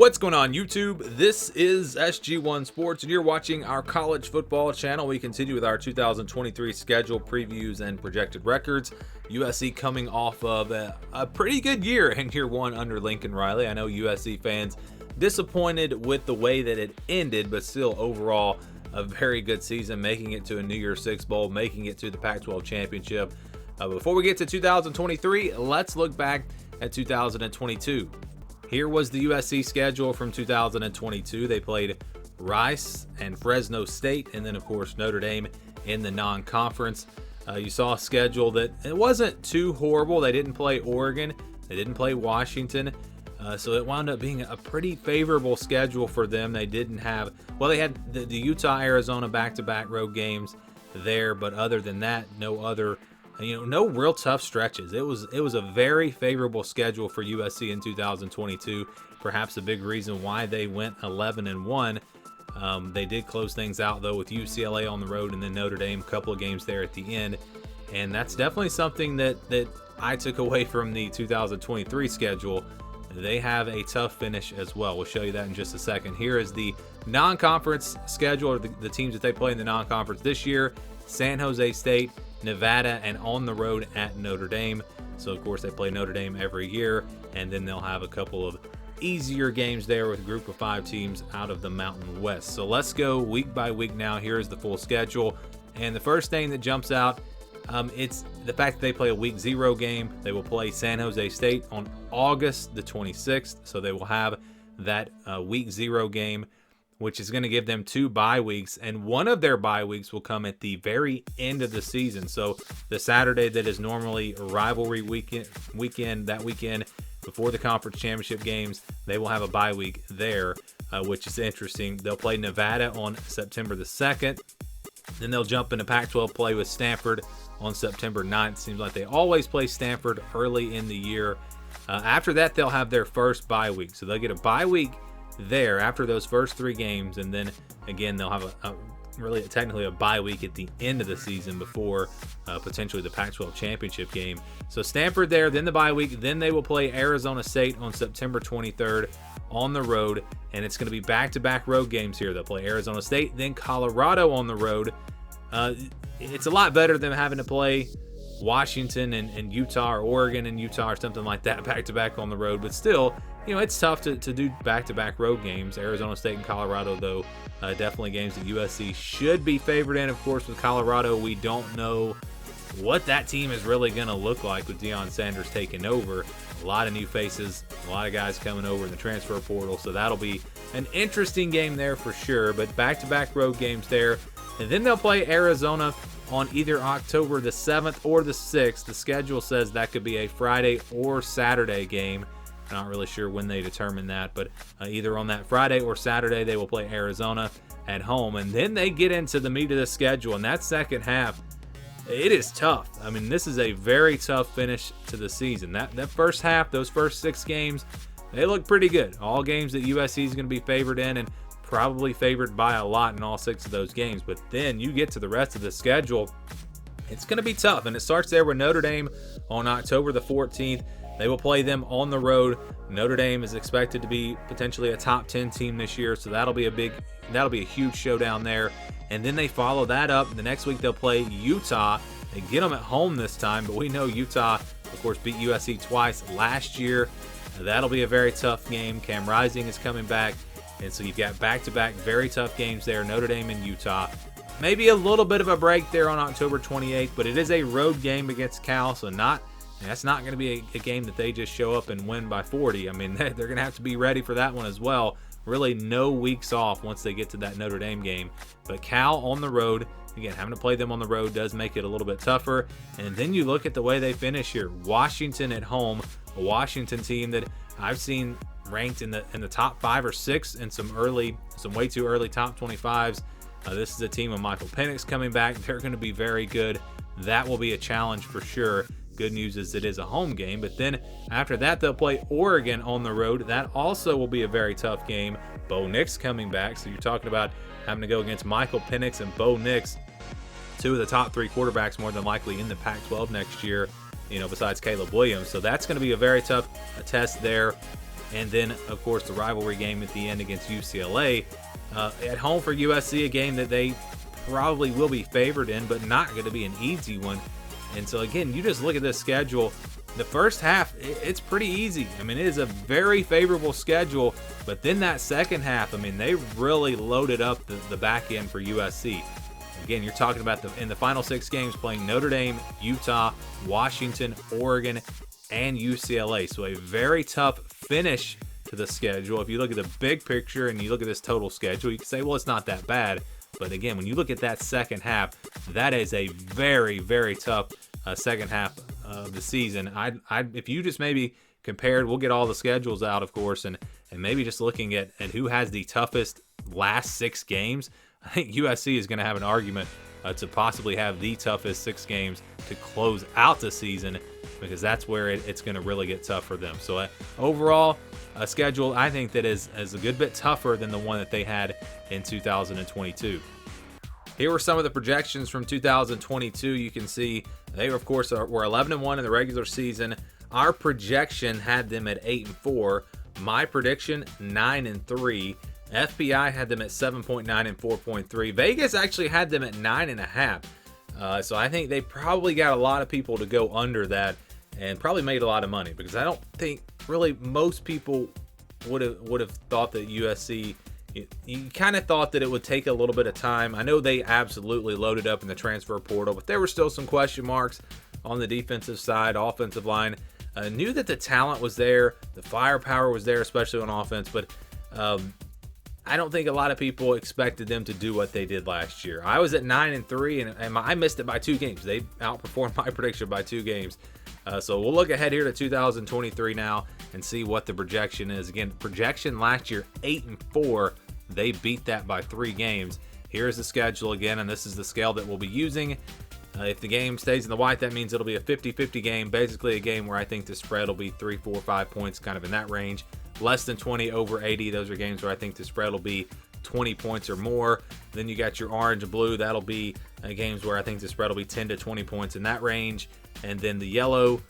What's going on YouTube? This is SG1 Sports and you're watching our college football channel. We continue with our 2023 schedule previews and projected records. USC coming off of a pretty good year in year one under Lincoln Riley. I know USC fans disappointed with the way that it ended, but still overall a very good season, making it to a New Year's Six Bowl, making it to the Pac-12 championship. Before we get to 2023, let's look back at 2022. Here was the USC schedule from 2022. They played Rice and Fresno State, and then of course Notre Dame in the non-conference. You saw a schedule that it wasn't too horrible. They didn't play Oregon, they didn't play Washington, so it wound up being a pretty favorable schedule for them. They didn't have, well, they had the Utah, Arizona back-to-back road games there, but other than that, no other. No real tough stretches. It was a very favorable schedule for USC in 2022. Perhaps a big reason why they went 11-1. They did close things out though with UCLA on the road and then Notre Dame, a couple of games there at the end. And that's definitely something that I took away from the 2023 schedule. They have a tough finish as well. We'll show you that in just a second. Here is the non-conference schedule, or the teams that they play in the non-conference this year. San Jose State, Nevada, and on the road at Notre Dame. So of course they play Notre Dame every year, and then they'll have a couple of easier games there with a group of 5 teams out of the Mountain West. So let's go week by week now. Here is the full schedule, and the first thing that jumps out, it's the fact that they play a week 0 game. They will play San Jose State on August the 26th, so they will have that week 0 game, which is going to give them 2 bye weeks, and one of their bye weeks will come at the very end of the season. So the Saturday that is normally a rivalry weekend that weekend before the conference championship games, they will have a bye week there, which is interesting. They'll play Nevada on September the 2nd. Then they'll jump into Pac-12 play with Stanford on September 9th. Seems like they always play Stanford early in the year. After that, they'll have their first bye week. So they'll get a bye week there after those first 3 games, and then again they'll have really technically a bye week at the end of the season before potentially the Pac-12 championship game. So Stanford there, then the bye week, then they will play Arizona State on September 23rd on the road, and it's going to be back-to-back road games here. They'll play Arizona State, then Colorado on the road. It's a lot better than having to play Washington and Utah, or Oregon and Utah, or something like that back-to-back on the road, but still, it's tough to do back-to-back road games. Arizona State and Colorado, though, definitely games that USC should be favored in. Of course, with Colorado, we don't know what that team is really going to look like with Deion Sanders taking over. A lot of new faces, a lot of guys coming over in the transfer portal, so that'll be an interesting game there for sure. But back-to-back road games there, and then they'll play Arizona on either October the 7th or the 6th. The schedule says that could be a Friday or Saturday game. Not really sure when they determine that, but either on that Friday or Saturday, they will play Arizona at home. And then they get into the meat of the schedule, and that second half, it is tough. I mean, this is a very tough finish to the season. That first half, those first 6 games, they look pretty good. All games that USC is going to be favored in, and probably favored by a lot in all 6 of those games. But then you get to the rest of the schedule, it's going to be tough. And it starts there with Notre Dame on October the 14th. They will play them on the road. Notre Dame is expected to be potentially a top 10 team this year, so that'll be a huge showdown there. And then they follow that up. The next week they'll play Utah. They get them at home this time, but we know Utah, of course, beat USC twice last year. That'll be a very tough game. Cam Rising is coming back, and so you've got back-to-back very tough games there, Notre Dame and Utah. Maybe a little bit of a break there on October 28th, but it is a road game against Cal, so that's not going to be a game that they just show up and win by 40. I mean, they're going to have to be ready for that one as well. Really no weeks off once they get to that Notre Dame game. But Cal on the road, again, having to play them on the road does make it a little bit tougher. And then you look at the way they finish here. Washington at home, a Washington team that I've seen ranked in the top 5 or 6 in some way too early top 25s. This is a team of Michael Penix coming back. They're going to be very good. That will be a challenge for sure. Good news is it is a home game, but then after that they'll play Oregon on the road. That also will be a very tough game. Bo Nix coming back, so you're talking about having to go against Michael Penix and Bo Nix, 2 of the top 3 quarterbacks more than likely in the Pac-12 next year, besides Caleb Williams. So that's going to be a very tough test there. And then, of course, the rivalry game at the end against UCLA. At home for USC, a game that they probably will be favored in, but not going to be an easy one. And so, again, you just look at this schedule. The first half, it's pretty easy. I mean, it is a very favorable schedule. But then that second half, I mean, they really loaded up the back end for USC. Again, you're talking about in the final 6 games playing Notre Dame, Utah, Washington, Oregon, and UCLA. So a very tough finish to the schedule. If you look at the big picture and you look at this total schedule, you can say, well, it's not that bad. But again, when you look at that second half, that is a very, very tough second half of the season. If you just maybe compared, we'll get all the schedules out, of course, and maybe just looking at who has the toughest last 6 games, I think USC is going to have an argument to possibly have the toughest 6 games to close out the season, because that's where it's going to really get tough for them. So overall, a schedule I think that is a good bit tougher than the one that they had in 2022. Here were some of the projections from 2022. You can see they, of course, were 11-1 in the regular season. Our projection had them at 8-4. My prediction, 9-3. FBI had them at 7.9 and 4.3. Vegas actually had them at 9.5. So I think they probably got a lot of people to go under that and probably made a lot of money, because I don't think really most people would have thought that USC. You kind of thought that it would take a little bit of time. I know they absolutely loaded up in the transfer portal, but there were still some question marks on the defensive side, offensive line. Knew that the talent was there, the firepower was there, especially on offense, but I don't think a lot of people expected them to do what they did last year. I was at 9-3, and I missed it by 2 games. They outperformed my prediction by 2 games. So we'll look ahead here to 2023 now and see what the projection is. Again, projection last year, 8-4. They beat that by 3 games. Here's the schedule again, and this is the scale that we'll be using. If the game stays in the white, that means it'll be a 50-50 game, basically a game where I think the spread will be 3, 4, 5 points, kind of in that range. Less than 20, over 80. Those are games where I think the spread will be 20 points or more. Then you got your orange and blue. That'll be games where I think the spread will be 10 to 20 points in that range. And then the yellow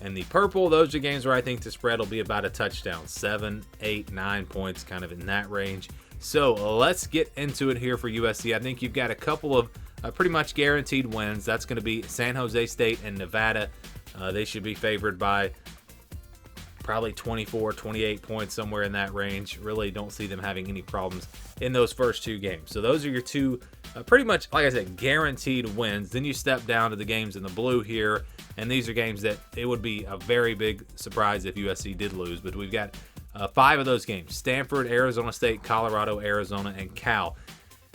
and the purple, those are games where I think the spread will be about a touchdown. 7, 8, 9 points, kind of in that range. So let's get into it here for USC. I think you've got a couple of pretty much guaranteed wins. That's going to be San Jose State and Nevada. They should be favored by probably 24, 28 points, somewhere in that range. Really don't see them having any problems in those first 2 games. So those are your 2 pretty much, like I said, guaranteed wins. Then you step down to the games in the blue here, and these are games that it would be a very big surprise if USC did lose. But we've got 5 of those games: Stanford, Arizona State, Colorado, Arizona, and Cal.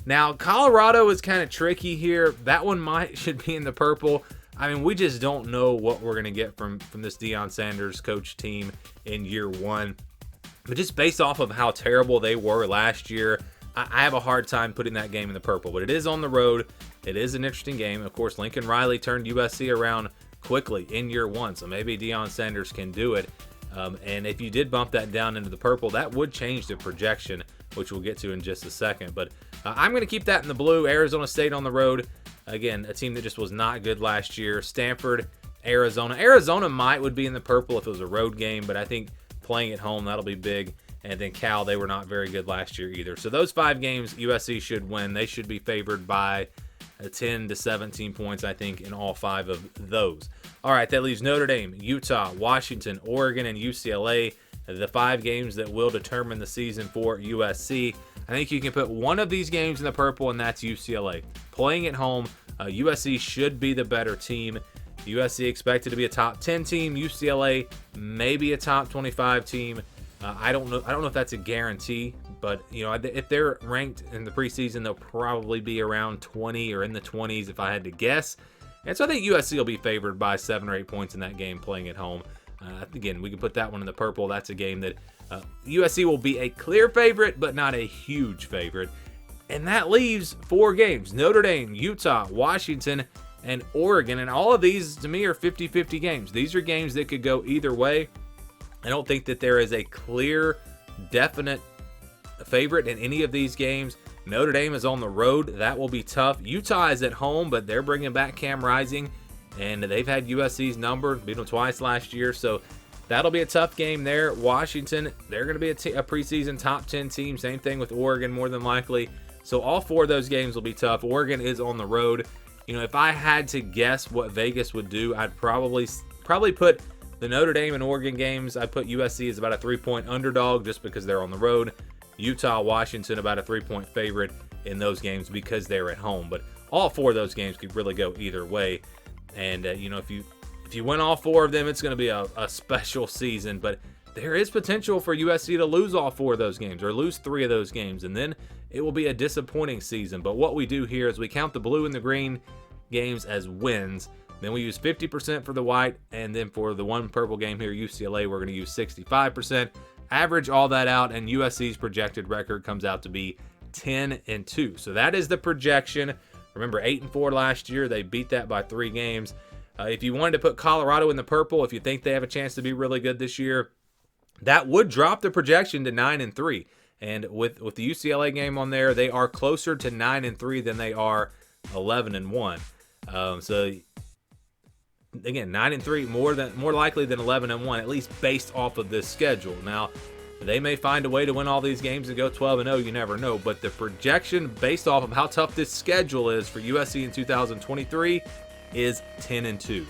Now, Colorado is kind of tricky here. That one should be in the purple. I mean, we just don't know what we're going to get from this Deion Sanders coach team in year 1. But just based off of how terrible they were last year, I have a hard time putting that game in the purple. But it is on the road. It is an interesting game. Of course, Lincoln Riley turned USC around quickly in year 1, so maybe Deion Sanders can do it. And if you did bump that down into the purple, that would change the projection, which we'll get to in just a second. But I'm going to keep that in the blue. Arizona State on the road. Again, a team that just was not good last year. Stanford, Arizona. Arizona would be in the purple if it was a road game, but I think playing at home, that'll be big. And then Cal, they were not very good last year either. So those 5 games, USC should win. They should be favored by 10 to 17 points, I think, in all 5 of those. All right, that leaves Notre Dame, Utah, Washington, Oregon, and UCLA, the 5 games that will determine the season for USC. I think you can put one of these games in the purple, and that's UCLA. Playing at home, USC should be the better team. USC expected to be a top 10 team. UCLA maybe a top 25 team. I don't know if that's a guarantee, but if they're ranked in the preseason, they'll probably be around 20 or in the 20s if I had to guess. And so I think USC will be favored by 7 or 8 points in that game playing at home. Again, we can put that one in the purple. That's a game that USC will be a clear favorite, but not a huge favorite. And that leaves 4 games: Notre Dame, Utah, Washington, and Oregon. And all of these, to me, are 50-50 games. These are games that could go either way. I don't think that there is a clear, definite favorite in any of these games. Notre Dame is on the road. That will be tough. Utah is at home, but they're bringing back Cam Rising, and they've had USC's number, beat them twice last year. So that'll be a tough game there. Washington, they're going to be a preseason top 10 team. Same thing with Oregon, more than likely. So all 4 of those games will be tough. Oregon is on the road. If I had to guess what Vegas would do, I'd probably put the Notre Dame and Oregon games. I'd put USC as about a 3-point underdog just because they're on the road. Utah, Washington, about a 3-point favorite in those games because they're at home. But all 4 of those games could really go either way. And, if you win all 4 of them, it's going to be a special season. But there is potential for USC to lose all 4 of those games or lose 3 of those games. And then it will be a disappointing season. But what we do here is we count the blue and the green games as wins. Then we use 50% for the white. And then for the one purple game here, UCLA, we're going to use 65%. Average all that out, and USC's projected record comes out to be 10-2. So that is the projection. Remember, 8-4 last year. They beat that by 3 games. If you wanted to put Colorado in the purple, if you think they have a chance to be really good this year, that would drop the projection to 9-3. And with the UCLA game on there, they are closer to 9-3 than they are 11-1. So again, 9-3 more likely than 11-1, at least based off of this schedule. Now, they may find a way to win all these games and go 12-0. You never know. But the projection based off of how tough this schedule is for USC in 2023 is 10-2.